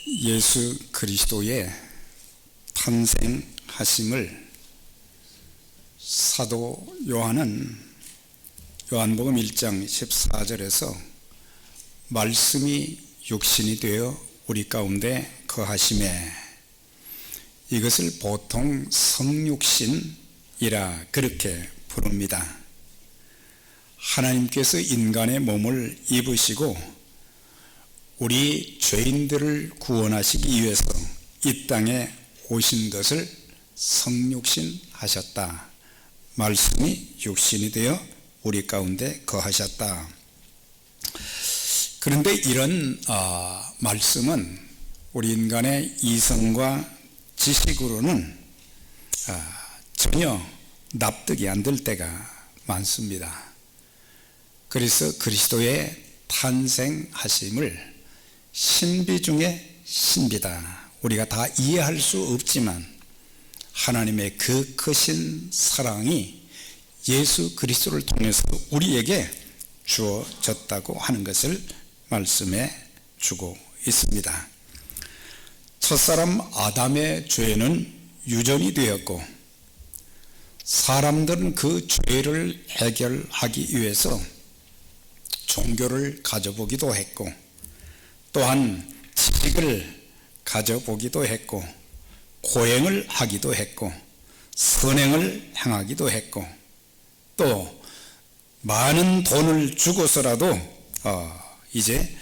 예수 그리스도의 탄생하심을 사도 요한은 요한복음 1장 14절에서 말씀이 육신이 되어 우리 가운데 거하심에, 이것을 보통 성육신이라 그렇게 부릅니다. 하나님께서 인간의 몸을 입으시고 우리 죄인들을 구원하시기 위해서 이 땅에 오신 것을 성육신 하셨다. 말씀이 육신이 되어 우리 가운데 거하셨다. 그런데 이런 말씀은 우리 인간의 이성과 지식으로는 전혀 납득이 안 될 때가 많습니다. 그래서 그리스도의 탄생하심을 신비 중에 신비다, 우리가 다 이해할 수 없지만 하나님의 그 크신 사랑이 예수 그리스도를 통해서 우리에게 주어졌다고 하는 것을 말씀해 주고 있습니다. 첫사람 아담의 죄는 유전이 되었고, 사람들은 그 죄를 해결하기 위해서 종교를 가져보기도 했고, 또한 지식을 가져보기도 했고, 고행을 하기도 했고, 선행을 행하기도 했고, 또 많은 돈을 주고서라도 이제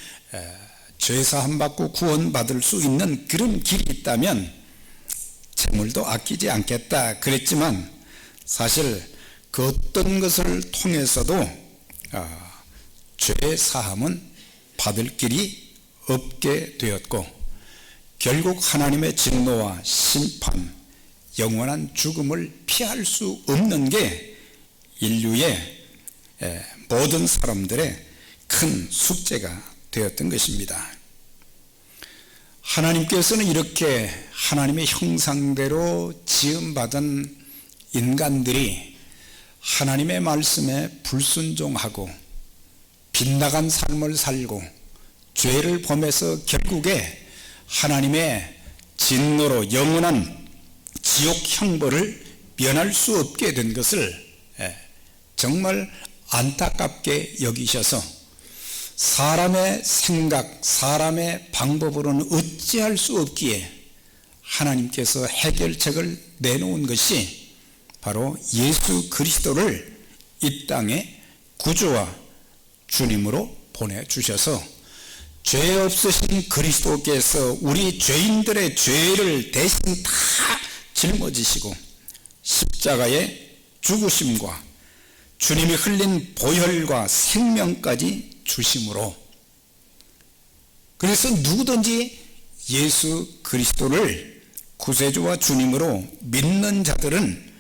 죄사함 받고 구원받을 수 있는 그런 길이 있다면 재물도 아끼지 않겠다 그랬지만, 사실 그 어떤 것을 통해서도 죄사함은 받을 길이 없게 되었고, 결국 하나님의 진노와 심판, 영원한 죽음을 피할 수 없는 게 인류의 모든 사람들의 큰 숙제가 되었던 것입니다. 하나님께서는 이렇게 하나님의 형상대로 지음받은 인간들이 하나님의 말씀에 불순종하고 빗나간 삶을 살고 죄를 범해서 결국에 하나님의 진노로 영원한 지옥 형벌을 면할 수 없게 된 것을 정말 안타깝게 여기셔서 사람의 생각, 사람의 방법으로는 어찌할 수 없기에 하나님께서 해결책을 내놓은 것이 바로 예수 그리스도를 이 땅에 구주와 주님으로 보내주셔서 죄 없으신 그리스도께서 우리 죄인들의 죄를 대신 다 짊어지시고 십자가의 죽으심과 주님이 흘린 보혈과 생명까지 주심으로, 그래서 누구든지 예수 그리스도를 구세주와 주님으로 믿는 자들은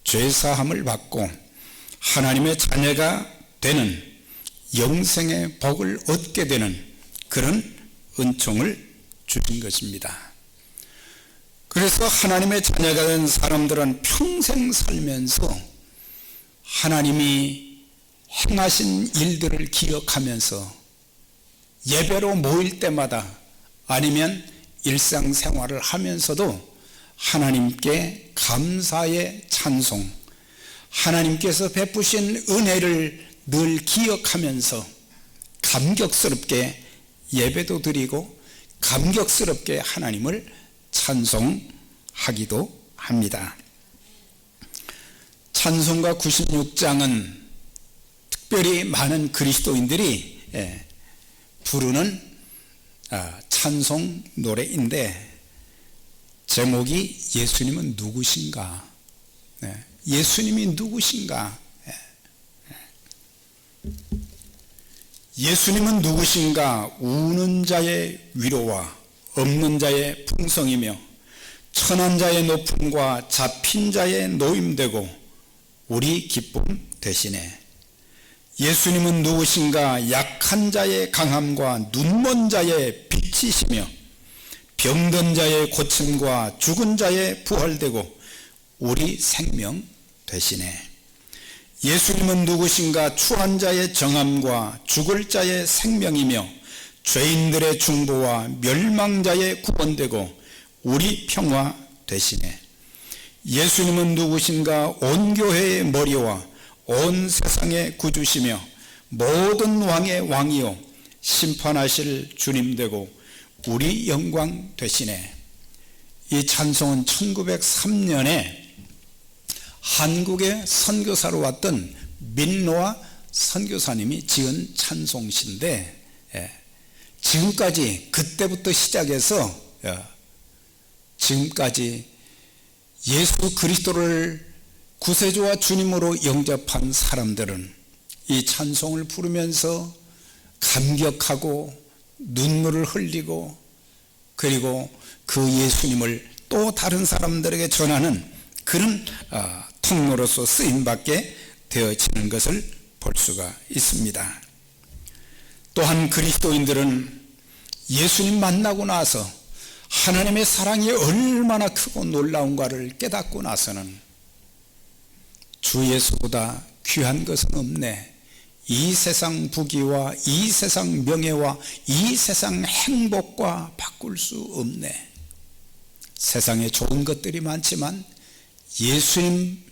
죄사함을 받고 하나님의 자녀가 되는 영생의 복을 얻게 되는 그런 은총을 주신 것입니다. 그래서 하나님의 자녀가 된 사람들은 평생 살면서 하나님이 행하신 일들을 기억하면서 예배로 모일 때마다, 아니면 일상생활을 하면서도 하나님께 감사의 찬송, 하나님께서 베푸신 은혜를 늘 기억하면서 감격스럽게 예배도 드리고 감격스럽게 하나님을 찬송하기도 합니다. 찬송가 96장은 특별히 많은 그리스도인들이 부르는 찬송 노래인데, 제목이 예수님은 누구신가? 예수님이 누구신가? 예수님은 누구신가? 우는 자의 위로와 없는 자의 풍성이며 천한 자의 높음과 잡힌 자의 노임되고 우리 기쁨 대신에. 예수님은 누구신가? 약한 자의 강함과 눈먼 자의 빛이시며 병든 자의 고침과 죽은 자의 부활되고 우리 생명 되시네. 예수님은 누구신가? 추한 자의 정함과 죽을 자의 생명이며 죄인들의 중보와 멸망자의 구원되고 우리 평화 되시네. 예수님은 누구신가? 온 교회의 머리와 온 세상의 구주시며 모든 왕의 왕이요 심판하실 주님 되고 우리 영광 되시네. 이 찬송은 1903년에 한국에 선교사로 왔던 민노아 선교사님이 지은 찬송시인데, 지금까지 그때부터 시작해서 지금까지 예수 그리스도를 구세주와 주님으로 영접한 사람들은 이 찬송을 부르면서 감격하고 눈물을 흘리고, 그리고 그 예수님을 또 다른 사람들에게 전하는 그런 통로로서 쓰임받게 되어지는 것을 볼 수가 있습니다. 또한 그리스도인들은 예수님 만나고 나서 하나님의 사랑이 얼마나 크고 놀라운가를 깨닫고 나서는 주 예수보다 귀한 것은 없네, 이 세상 부귀와 이 세상 명예와 이 세상 행복과 바꿀 수 없네. 세상에 좋은 것들이 많지만 예수님처럼,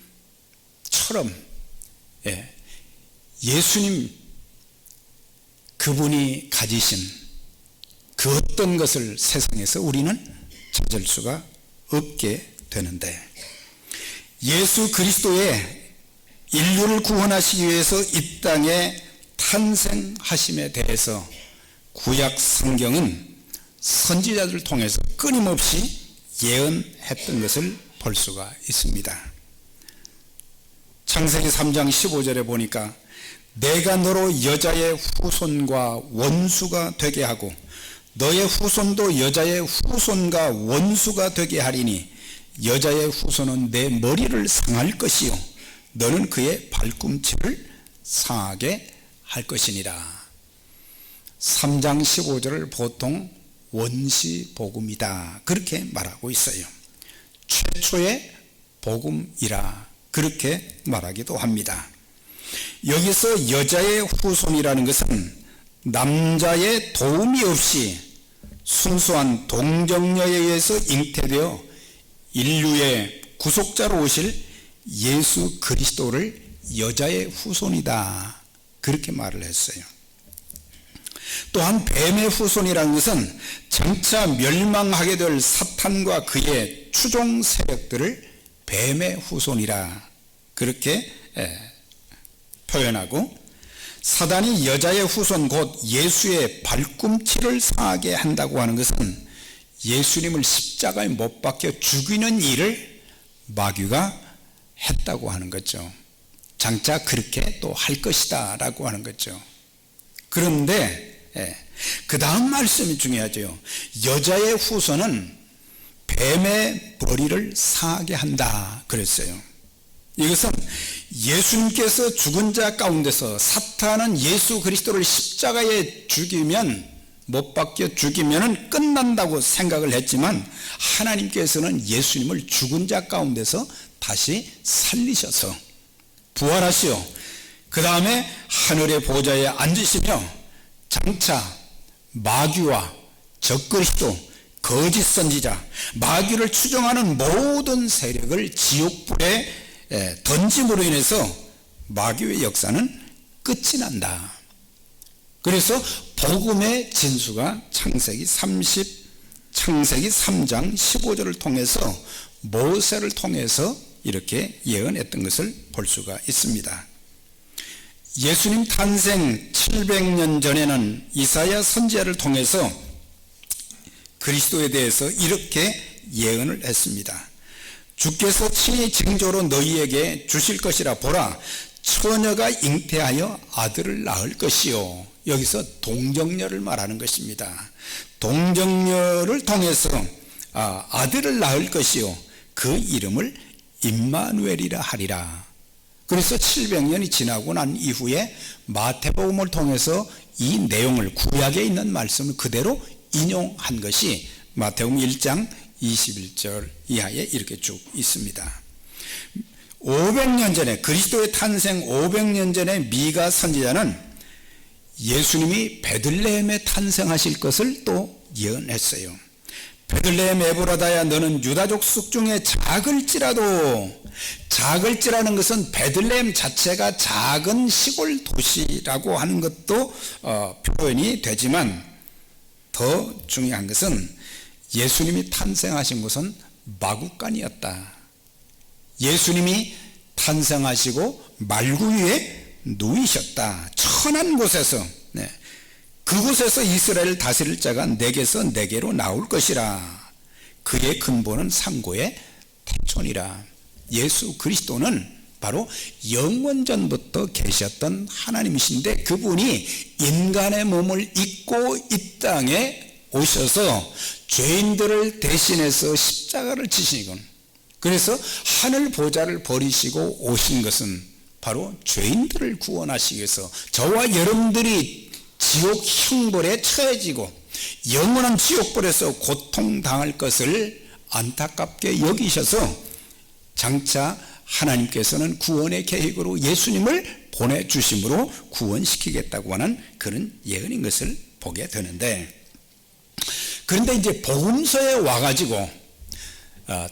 예수님 그분이 가지신 그 어떤 것을 세상에서 우리는 찾을 수가 없게 되는데, 예수 그리스도의 인류를 구원하시기 위해서 이 땅에 탄생하심에 대해서 구약 성경은 선지자들을 통해서 끊임없이 예언했던 것을 볼 수가 있습니다. 창세기 3장 15절에 보니까 내가 너로 여자의 후손과 원수가 되게 하고 너의 후손도 여자의 후손과 원수가 되게 하리니 여자의 후손은 내 머리를 상할 것이요 너는 그의 발꿈치를 상하게 할 것이니라. 3장 15절을 보통 원시복음이다 그렇게 말하고 있어요. 최초의 복음이라 그렇게 말하기도 합니다. 여기서 여자의 후손이라는 것은 남자의 도움이 없이 순수한 동정녀에 의해서 잉태되어 인류의 구속자로 오실 예수 그리스도를 여자의 후손이다 그렇게 말을 했어요. 또한 뱀의 후손이라는 것은 장차 멸망하게 될 사탄과 그의 추종 세력들을 뱀의 후손이라 그렇게 표현하고, 사단이 여자의 후손 곧 예수의 발꿈치를 상하게 한다고 하는 것은 예수님을 십자가에 못 박혀 죽이는 일을 마귀가 했다고 하는 거죠. 장차 그렇게 또 할 것이다 라고 하는 거죠. 그런데 그 다음 말씀이 중요하죠. 여자의 후손은 뱀의 머리를 상하게 한다 그랬어요. 이것은 예수님께서 죽은 자 가운데서 사탄은 예수 그리스도를 십자가에 죽이면, 못 박혀 죽이면 끝난다고 생각을 했지만 하나님께서는 예수님을 죽은 자 가운데서 다시 살리셔서 부활하시어 그 다음에 하늘의 보좌에 앉으시며 장차 마귀와 적그리스도, 거짓 선지자, 마귀를 추종하는 모든 세력을 지옥불에 던짐으로 인해서 마귀의 역사는 끝이 난다. 그래서 복음의 진수가 창세기 3장 15절을 통해서 모세를 통해서 이렇게 예언했던 것을 볼 수가 있습니다. 예수님 탄생 700년 전에는 이사야 선지자를 통해서 그리스도에 대해서 이렇게 예언을 했습니다. 주께서 친히 징조로 너희에게 주실 것이라. 보라, 처녀가 잉태하여 아들을 낳을 것이요. 여기서 동정녀를 말하는 것입니다. 동정녀를 통해서 아들을 낳을 것이요 그 이름을 임마누엘이라 하리라. 그래서 700년이 지나고 난 이후에 마태복음을 통해서 이 내용을, 구약에 있는 말씀을 그대로 인용한 것이 마태복음 1장 21절 이하에 이렇게 쭉 있습니다. 500년 전에, 그리스도의 탄생 500년 전에 미가 선지자는 예수님이 베들레헴에 탄생하실 것을 또 예언했어요. 베들레헴 에브라다야, 너는 유다 족속 중에 작을지라는 것은 베들레헴 자체가 작은 시골 도시라고 하는 것도 표현이 되지만, 더 중요한 것은 예수님이 탄생하신 곳은 마구간이었다. 예수님이 탄생하시고 말구 위에 누이셨다. 천한 곳에서, 그곳에서 이스라엘을 다스릴 자가 내게서 내게로 나올 것이라. 그의 근본은 상고의 태초니라. 예수 그리스도는 바로 영원전부터 계셨던 하나님이신데, 그분이 인간의 몸을 입고 이 땅에 오셔서 죄인들을 대신해서 십자가를 지시고, 그래서 하늘 보좌를 버리시고 오신 것은 바로 죄인들을 구원하시기 위해서, 저와 여러분들이 지옥 형벌에 처해지고 영원한 지옥벌에서 고통당할 것을 안타깝게 여기셔서 장차 하나님께서는 구원의 계획으로 예수님을 보내주심으로 구원시키겠다고 하는 그런 예언인 것을 보게 되는데, 그런데 이제 복음서에 와가지고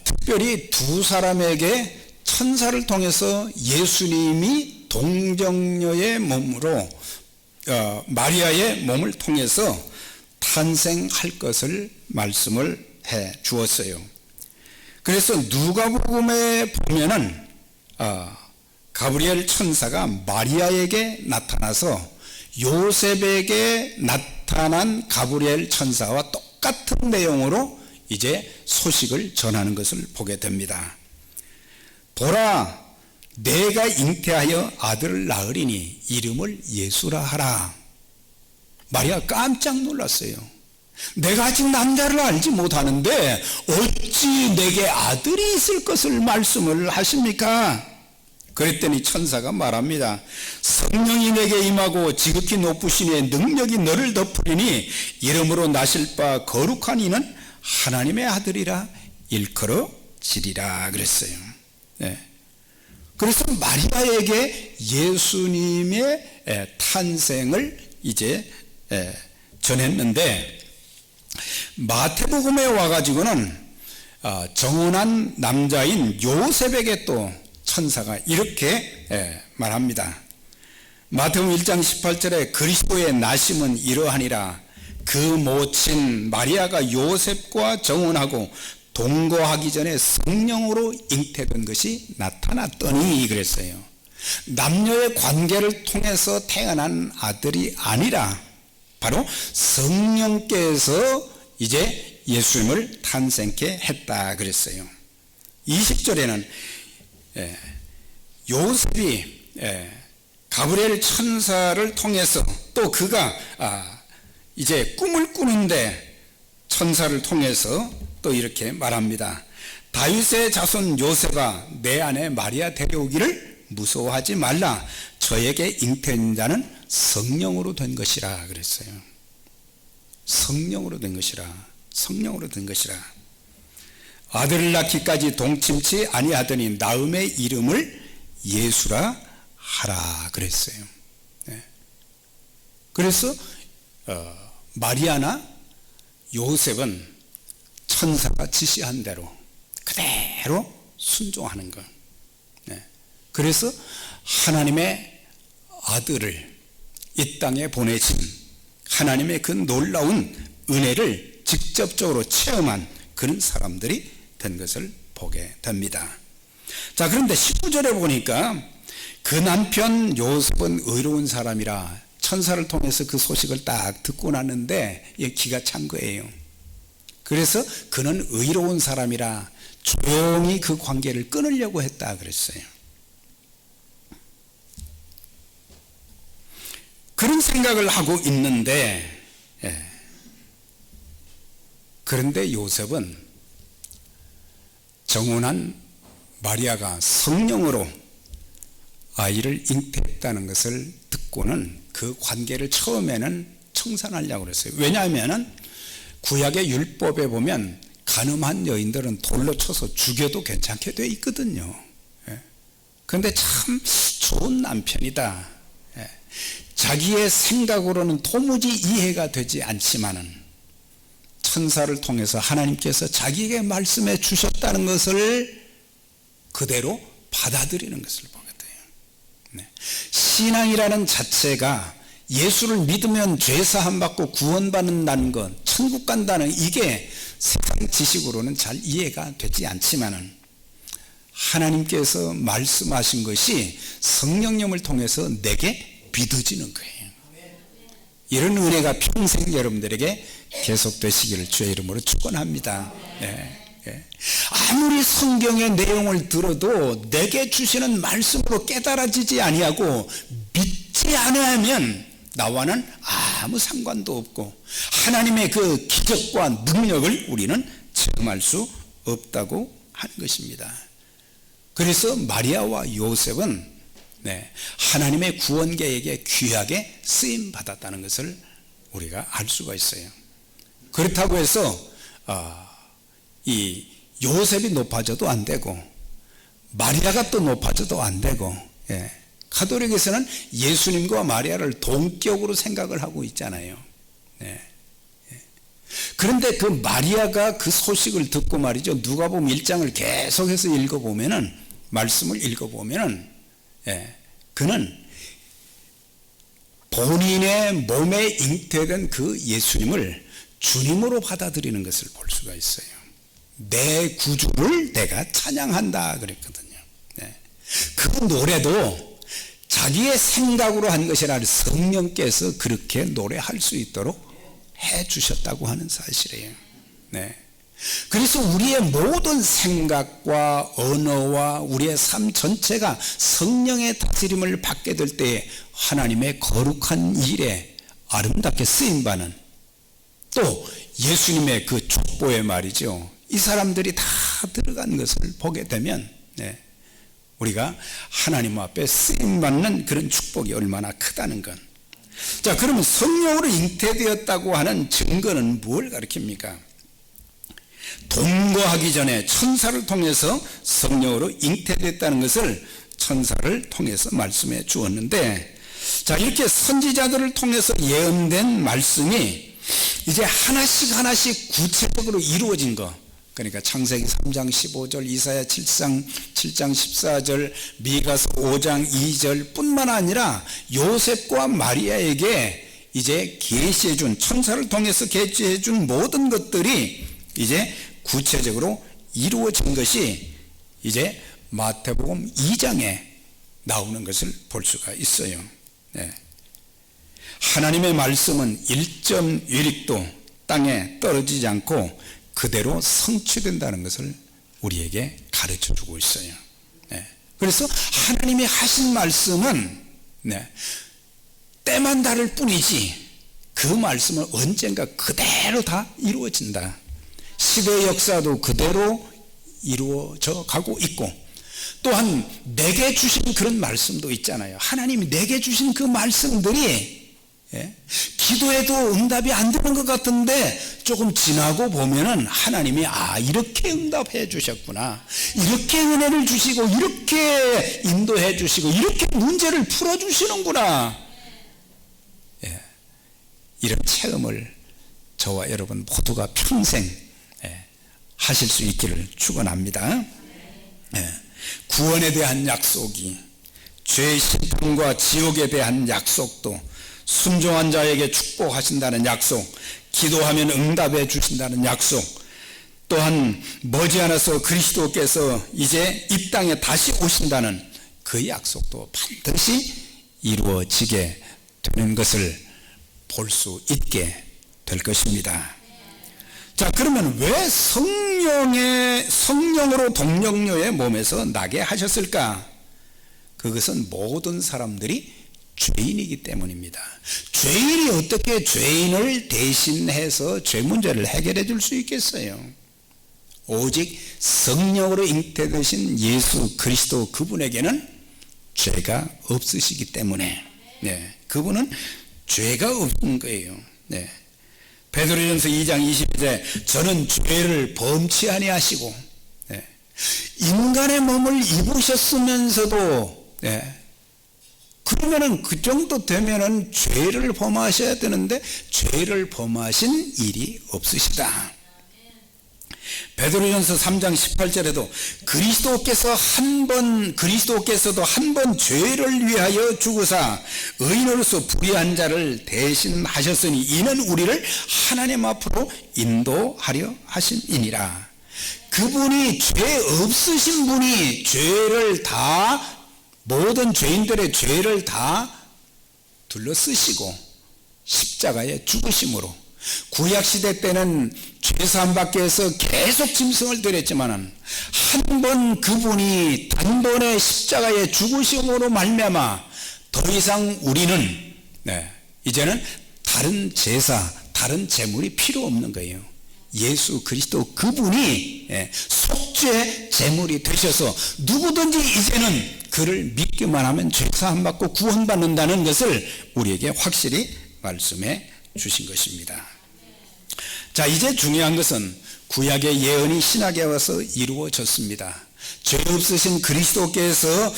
특별히 두 사람에게 천사를 통해서 예수님이 동정녀의 몸으로 마리아의 몸을 통해서 탄생할 것을 말씀을 해 주었어요. 그래서 누가복음에 보면은 가브리엘 천사가 마리아에게 나타나서 요셉에게 나타난 가브리엘 천사와 똑같은 내용으로 이제 소식을 전하는 것을 보게 됩니다. 보라, 내가 잉태하여 아들을 낳으리니 이름을 예수라 하라. 마리아 깜짝 놀랐어요. 내가 아직 남자를 알지 못하는데 어찌 내게 아들이 있을 것을 말씀을 하십니까? 그랬더니 천사가 말합니다. 성령이 내게 임하고 지극히 높으신 이의 능력이 너를 덮으리니 이름으로 나실 바 거룩한 이는 하나님의 아들이라 일컬어지리라 그랬어요. 그래서 마리아에게 예수님의 탄생을 이제 전했는데, 마태복음에 와가지고는 정혼한 남자인 요셉에게 또 천사가 이렇게 말합니다. 마태복음 1장 18절에 그리스도의 나심은 이러하니라. 그 모친 마리아가 요셉과 정혼하고 동거하기 전에 성령으로 잉태된 것이 나타났더니 그랬어요. 남녀의 관계를 통해서 태어난 아들이 아니라 바로 성령께서 이제 예수님을 탄생케 했다 그랬어요. 20절에는 요셉이 가브리엘 천사를 통해서 또 그가 이제 꿈을 꾸는데 천사를 통해서 또 이렇게 말합니다. 다윗의 자손 요셉아, 내 아내 마리아 데려오기를 무서워하지 말라. 저에게 잉태된 자는 성령으로 된 것이라 그랬어요. 성령으로 된 것이라. 성령으로 된 것이라. 아들을 낳기까지 동침치 아니하더니 나음의 이름을 예수라 하라 그랬어요. 그래서 마리아나 요셉은 천사가 지시한 대로 그대로 순종하는 것. 그래서 하나님의 아들을 이 땅에 보내신 하나님의 그 놀라운 은혜를 직접적으로 체험한 그런 사람들이 된 것을 보게 됩니다. 자, 그런데 19절에 보니까 그 남편 요셉은 의로운 사람이라 천사를 통해서 그 소식을 딱 듣고 났는데 기가 찬 거예요. 그래서 그는 의로운 사람이라 조용히 그 관계를 끊으려고 했다 그랬어요. 그런 생각을 하고 있는데, 그런데 요셉은 정혼한 마리아가 성령으로 아이를 잉태했다는 것을 듣고는 그 관계를 처음에는 청산하려고 그랬어요. 왜냐하면 구약의 율법에 보면 간음한 여인들은 돌로 쳐서 죽여도 괜찮게 돼 있거든요. 그런데 참 좋은 남편이다. 자기의 생각으로는 도무지 이해가 되지 않지만은 천사를 통해서 하나님께서 자기에게 말씀해 주셨다는 것을 그대로 받아들이는 것을 보게 돼요. 신앙이라는 자체가 예수를 믿으면 죄사함 받고 구원받는다는 것, 천국 간다는 이게 세상 지식으로는 잘 이해가 되지 않지만은 하나님께서 말씀하신 것이 성령님을 통해서 내게 믿어지는 거예요. 이런 은혜가 평생 여러분들에게 계속되시기를 주의 이름으로 축원합니다. 아무리 성경의 내용을 들어도 내게 주시는 말씀으로 깨달아지지 아니하고 믿지 않으면 나와는 아무 상관도 없고 하나님의 그 기적과 능력을 우리는 체험할 수 없다고 하는 것입니다. 그래서 마리아와 요셉은 하나님의 구원 계획에 귀하게 쓰임 받았다는 것을 우리가 알 수가 있어요. 그렇다고 해서 이 요셉이 높아져도 안 되고 마리아가 또 높아져도 안 되고, 가톨릭에서는 예수님과 마리아를 동격으로 생각을 하고 있잖아요. 그런데 그 마리아가 그 소식을 듣고 말이죠, 누가복음 1장을 계속해서 읽어보면은, 말씀을 읽어보면은, 그는 본인의 몸에 잉태된 그 예수님을 주님으로 받아들이는 것을 볼 수가 있어요. 내 구주를 내가 찬양한다 그랬거든요. 그 노래도 자기의 생각으로 한 것이 아니라 성령께서 그렇게 노래할 수 있도록 해 주셨다고 하는 사실이에요. 그래서 우리의 모든 생각과 언어와 우리의 삶 전체가 성령의 다스림을 받게 될 때 하나님의 거룩한 일에 아름답게 쓰임받는, 또 예수님의 그 족보에 말이죠, 이 사람들이 다 들어간 것을 보게 되면 우리가 하나님 앞에 쓰임받는 그런 축복이 얼마나 크다는 것. 자, 그러면 성령으로 잉태되었다고 하는 증거는 뭘 가리킵니까? 동거하기 전에 천사를 통해서 성령으로 잉태됐다는 것을 천사를 통해서 말씀해 주었는데, 자, 이렇게 선지자들을 통해서 예언된 말씀이 이제 하나씩 하나씩 구체적으로 이루어진 거, 그러니까 창세기 3장 15절, 이사야 7장 14절, 미가서 5장 2절 뿐만 아니라 요셉과 마리아에게 이제 계시해준, 천사를 통해서 계시해준 모든 것들이 이제 구체적으로 이루어진 것이 이제 마태복음 2장에 나오는 것을 볼 수가 있어요. 하나님의 말씀은 1.1획도 땅에 떨어지지 않고 그대로 성취된다는 것을 우리에게 가르쳐 주고 있어요. 그래서 하나님이 하신 말씀은 때만 다를 뿐이지 그 말씀은 언젠가 그대로 다 이루어진다. 시대의 역사도 그대로 이루어져 가고 있고, 또한 내게 주신 그런 말씀도 있잖아요. 하나님이 내게 주신 그 말씀들이 기도해도 응답이 안 되는 것 같은데 조금 지나고 보면은 하나님이 이렇게 응답해 주셨구나, 이렇게 은혜를 주시고 이렇게 인도해 주시고 이렇게 문제를 풀어 주시는구나, 이런 체험을 저와 여러분 모두가 평생 하실 수 있기를 축원합니다. 구원에 대한 약속이, 죄의 심판과 지옥에 대한 약속도, 순종한 자에게 축복하신다는 약속, 기도하면 응답해 주신다는 약속, 또한 머지않아서 그리스도께서 이제 이 땅에 다시 오신다는 그 약속도 반드시 이루어지게 되는 것을 볼 수 있게 될 것입니다. 자, 그러면 왜 성령으로 동정녀의 몸에서 나게 하셨을까? 그것은 모든 사람들이 죄인이기 때문입니다. 죄인이 어떻게 죄인을 대신해서 죄 문제를 해결해 줄 수 있겠어요? 오직 성령으로 잉태되신 예수 그리스도, 그분에게는 죄가 없으시기 때문에 그분은 죄가 없는 거예요. 베드로전서 2장 22절에 저는 죄를 범치 아니하시고 인간의 몸을 입으셨으면서도 그러면은 그 정도 되면은 죄를 범하셔야 되는데 죄를 범하신 일이 없으시다. 베드로전서 3장 18절에도 그리스도께서도 한 번 죄를 위하여 죽으사 의인으로서 불의한 자를 대신하셨으니 이는 우리를 하나님 앞으로 인도하려 하심이니라. 그분이 죄 없으신 분이 모든 죄인들의 죄를 다 둘러쓰시고 십자가에 죽으심으로, 구약시대 때는 죄사함 받기 위해서 계속 짐승을 드렸지만 한 번 그분이 단번에 십자가에 죽으심으로 말미암아 더 이상 우리는 이제는 다른 제사, 다른 제물이 필요 없는 거예요. 예수 그리스도 그분이 속죄 제물이 되셔서 누구든지 이제는 그를 믿기만 하면 죄사함 받고 구원받는다는 것을 우리에게 확실히 말씀해 주신 것입니다. 자, 이제 중요한 것은 구약의 예언이 신약에 와서 이루어졌습니다. 죄 없으신 그리스도께서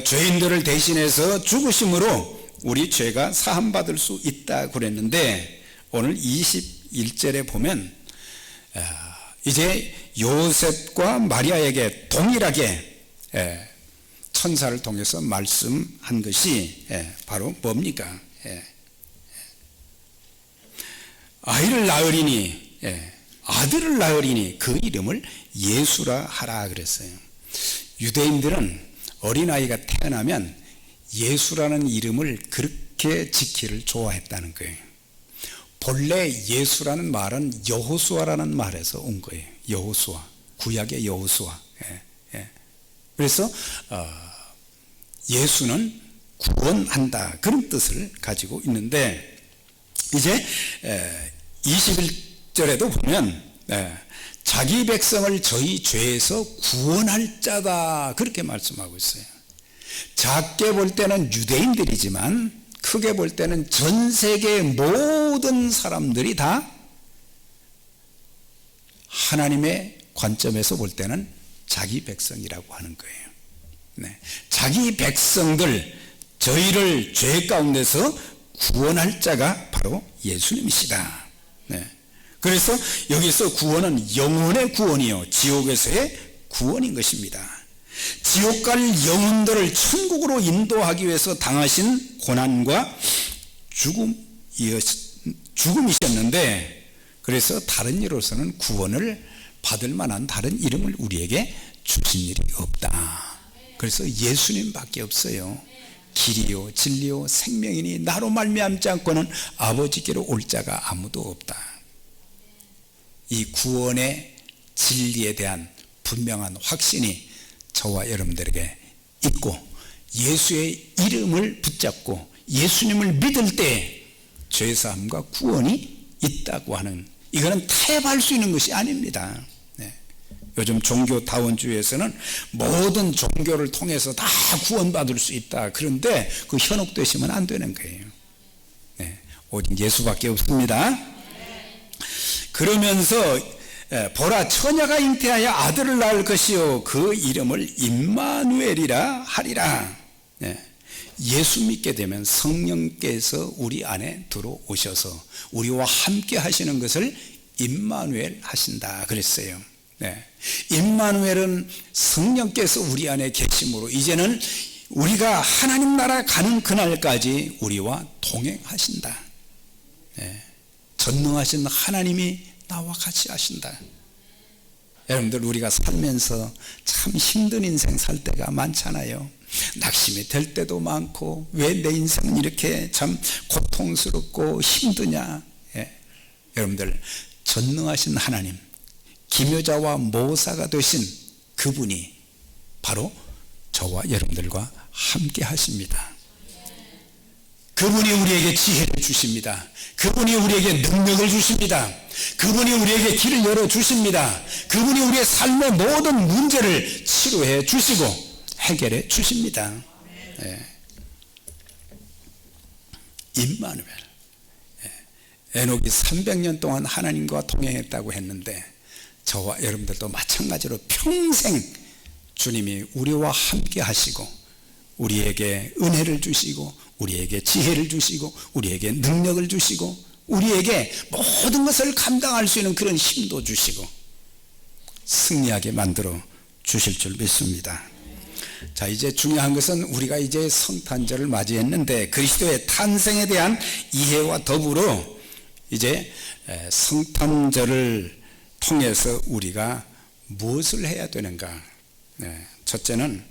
죄인들을 대신해서 죽으심으로 우리 죄가 사함받을 수 있다고 그랬는데, 오늘 21절에 보면 이제 요셉과 마리아에게 동일하게 천사를 통해서 말씀한 것이 바로 뭡니까? 아이를 낳으리니, 아들을 낳으리니 그 이름을 예수라 하라 그랬어요. 유대인들은 어린아이가 태어나면 예수라는 이름을 그렇게 지키를 좋아했다는 거예요. 본래 예수라는 말은 여호수아라는 말에서 온 거예요. 여호수아, 구약의 여호수아. 그래서 예수는 구원한다, 그런 뜻을 가지고 있는데, 이제 21절에도 보면 자기 백성을 저희 죄에서 구원할 자다, 그렇게 말씀하고 있어요. 작게 볼 때는 유대인들이지만 크게 볼 때는 전 세계 모든 사람들이 다 하나님의 관점에서 볼 때는 자기 백성이라고 하는 거예요. 자기 백성들, 저희를 죄 가운데서 구원할 자가 바로 예수님이시다. 그래서 여기서 구원은 영혼의 구원이요, 지옥에서의 구원인 것입니다. 지옥 갈 영혼들을 천국으로 인도하기 위해서 당하신 고난과 죽음이셨는데, 그래서 다른 이로서는 구원을 받을 만한 다른 이름을 우리에게 주신 일이 없다. 그래서 예수님밖에 없어요. 길이요 진리요 생명이니 나로 말미암지 않고는 아버지께로 올 자가 아무도 없다. 이 구원의 진리에 대한 분명한 확신이 저와 여러분들에게 있고, 예수의 이름을 붙잡고 예수님을 믿을 때 죄사함과 구원이 있다고 하는, 이거는 타협할 수 있는 것이 아닙니다. 요즘 종교다원주의에서는 모든 종교를 통해서 다 구원받을 수 있다, 그런데 그 현혹되시면 안 되는 거예요. 오직 예수밖에 없습니다. 그러면서 보라, 처녀가 잉태하여 아들을 낳을 것이요 그 이름을 임마누엘이라 하리라. 예수 믿게 되면 성령께서 우리 안에 들어오셔서 우리와 함께 하시는 것을 임마누엘 하신다 그랬어요. 임마누엘은 성령께서 우리 안에 계심으로 이제는 우리가 하나님 나라 가는 그날까지 우리와 동행하신다. 전능하신 하나님이 나와 같이 하신다. 여러분들, 우리가 살면서 참 힘든 인생 살 때가 많잖아요. 낙심이 될 때도 많고, 왜 내 인생은 이렇게 참 고통스럽고 힘드냐. 여러분들, 전능하신 하나님, 기묘자와 모사가 되신 그분이 바로 저와 여러분들과 함께 하십니다. 그분이 우리에게 지혜를 주십니다. 그분이 우리에게 능력을 주십니다. 그분이 우리에게 길을 열어주십니다. 그분이 우리의 삶의 모든 문제를 치료해 주시고 해결해 주십니다. 임마누엘. 에녹이 300년 동안 하나님과 동행했다고 했는데, 저와 여러분들도 마찬가지로 평생 주님이 우리와 함께 하시고 우리에게 은혜를 주시고 우리에게 지혜를 주시고 우리에게 능력을 주시고 우리에게 모든 것을 감당할 수 있는 그런 힘도 주시고 승리하게 만들어 주실 줄 믿습니다. 자, 이제 중요한 것은 우리가 이제 성탄절을 맞이했는데 그리스도의 탄생에 대한 이해와 더불어 이제 성탄절을 통해서 우리가 무엇을 해야 되는가? 첫째는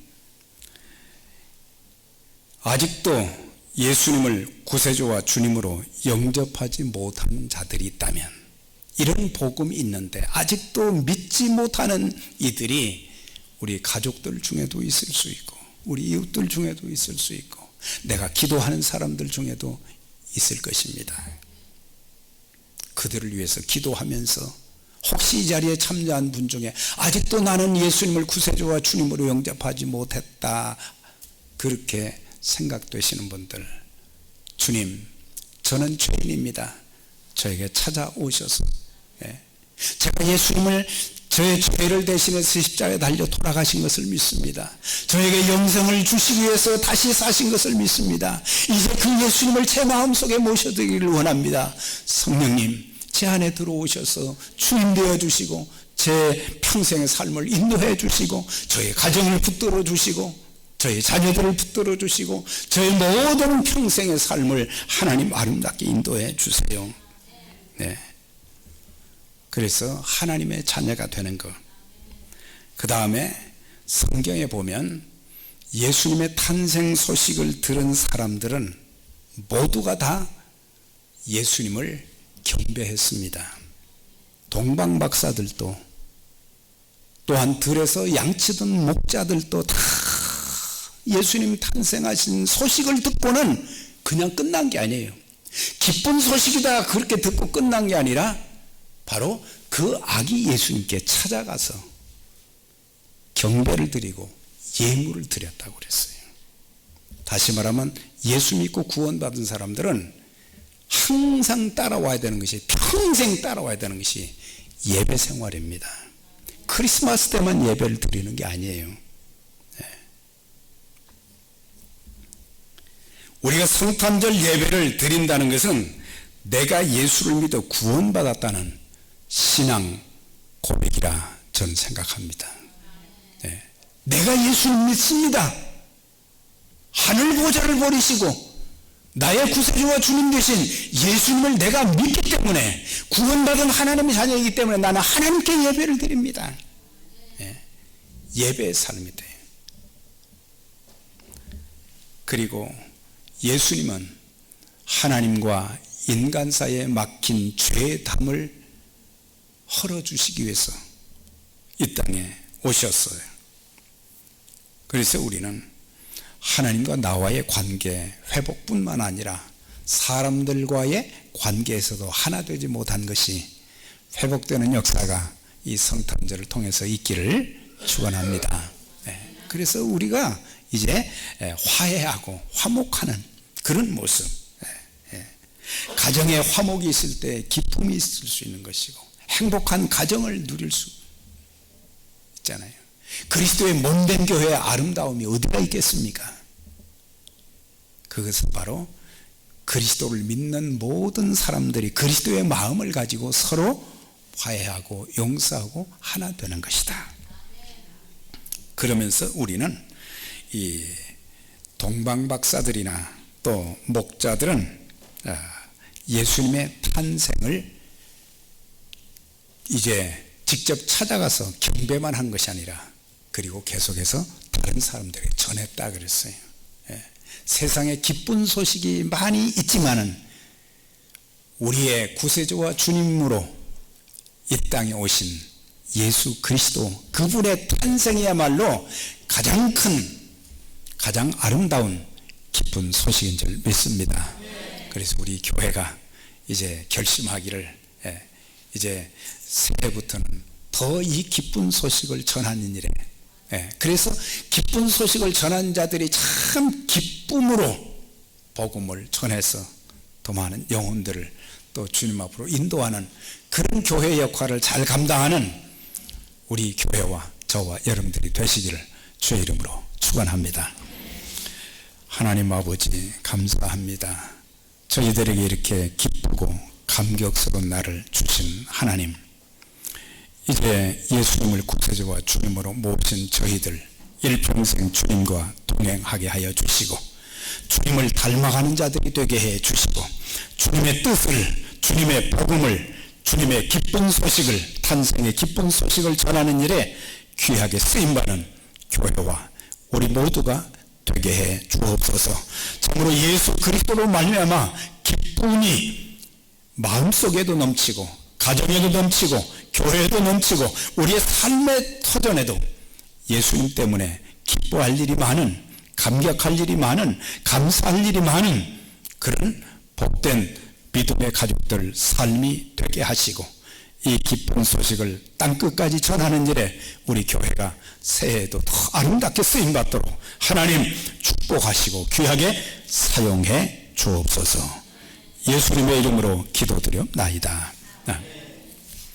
아직도 예수님을 구세주와 주님으로 영접하지 못하는 자들이 있다면, 이런 복음이 있는데 아직도 믿지 못하는 이들이 우리 가족들 중에도 있을 수 있고 우리 이웃들 중에도 있을 수 있고 내가 기도하는 사람들 중에도 있을 것입니다. 그들을 위해서 기도하면서 혹시 이 자리에 참여한 분 중에 아직도 나는 예수님을 구세주와 주님으로 영접하지 못했다, 그렇게 생각되시는 분들, 주님, 저는 죄인입니다. 저에게 찾아오셔서 제가 예수님을 저의 죄를 대신해서 십자가에 달려 돌아가신 것을 믿습니다. 저에게 영생을 주시기 위해서 다시 사신 것을 믿습니다. 이제 그 예수님을 제 마음속에 모셔드리기를 원합니다. 성령님, 제 안에 들어오셔서 주인 되어주시고 제 평생의 삶을 인도해 주시고 저의 가정을 붙들어 주시고 저희 자녀들을 붙들어 주시고 저희 모든 평생의 삶을 하나님 아름답게 인도해 주세요. 그래서 하나님의 자녀가 되는 것. 그 다음에 성경에 보면 예수님의 탄생 소식을 들은 사람들은 모두가 다 예수님을 경배했습니다. 동방박사들도, 또한 들에서 양치던 목자들도 다 예수님 탄생하신 소식을 듣고는 그냥 끝난 게 아니에요. 기쁜 소식이다 그렇게 듣고 끝난 게 아니라 바로 그 아기 예수님께 찾아가서 경배를 드리고 예물을 드렸다고 그랬어요. 다시 말하면 예수 믿고 구원받은 사람들은 항상 따라와야 되는 것이, 평생 따라와야 되는 것이 예배 생활입니다. 크리스마스 때만 예배를 드리는 게 아니에요. 우리가 성탄절 예배를 드린다는 것은 내가 예수를 믿어 구원받았다는 신앙 고백이라 저는 생각합니다. 내가 예수를 믿습니다. 하늘 보좌를 버리시고 나의 구세주와 주님 되신 예수님을 내가 믿기 때문에, 구원받은 하나님의 자녀이기 때문에 나는 하나님께 예배를 드립니다. 예배의 삶이 돼요. 그리고 예수님은 하나님과 인간 사이에 막힌 죄의 담을 헐어주시기 위해서 이 땅에 오셨어요. 그래서 우리는 하나님과 나와의 관계 회복뿐만 아니라 사람들과의 관계에서도 하나 되지 못한 것이 회복되는 역사가 이 성탄절을 통해서 있기를 축원합니다. 그래서 우리가 이제 화해하고 화목하는 그런 모습, 가정에 화목이 있을 때 기쁨이 있을 수 있는 것이고 행복한 가정을 누릴 수 있잖아요. 그리스도의 몸된 교회의 아름다움이 어디가 있겠습니까? 그것은 바로 그리스도를 믿는 모든 사람들이 그리스도의 마음을 가지고 서로 화해하고 용서하고 하나 되는 것이다. 그러면서 우리는 이 동방박사들이나 또 목자들은 예수님의 탄생을 이제 직접 찾아가서 경배만 한 것이 아니라 그리고 계속해서 다른 사람들에게 전했다 그랬어요. 세상에 기쁜 소식이 많이 있지만은 우리의 구세주와 주님으로 이 땅에 오신 예수 그리스도, 그분의 탄생이야말로 가장 큰, 가장 아름다운 기쁜 소식인 줄 믿습니다. 그래서 우리 교회가 이제 결심하기를, 이제 새해부터는 더 이 기쁜 소식을 전하는 일에, 그래서 기쁜 소식을 전하는 자들이 참 기쁨으로 복음을 전해서 더 많은 영혼들을 또 주님 앞으로 인도하는 그런 교회 역할을 잘 감당하는 우리 교회와 저와 여러분들이 되시기를 주의 이름으로 축원합니다. 하나님 아버지 감사합니다. 저희들에게 이렇게 기쁘고 감격스러운 날을 주신 하나님, 이제 예수님을 구세주와 주님으로 모신 저희들 일평생 주님과 동행하게 하여 주시고, 주님을 닮아가는 자들이 되게 해 주시고, 주님의 뜻을, 주님의 복음을, 주님의 기쁜 소식을, 탄생의 기쁜 소식을 전하는 일에 귀하게 쓰임받는 교회와 우리 모두가 되게 해 주옵소서. 참으로 예수 그리스도로 말미암아 기쁨이 마음속에도 넘치고, 가정에도 넘치고, 교회에도 넘치고, 우리의 삶의 터전에도 예수님 때문에 기뻐할 일이 많은, 감격할 일이 많은, 감사할 일이 많은 그런 복된 믿음의 가족들 삶이 되게 하시고, 이 기쁜 소식을 땅끝까지 전하는 일에 우리 교회가 새해에도 더 아름답게 쓰임받도록 하나님 축복하시고 귀하게 사용해 주옵소서. 예수님의 이름으로 기도드려옵나이다.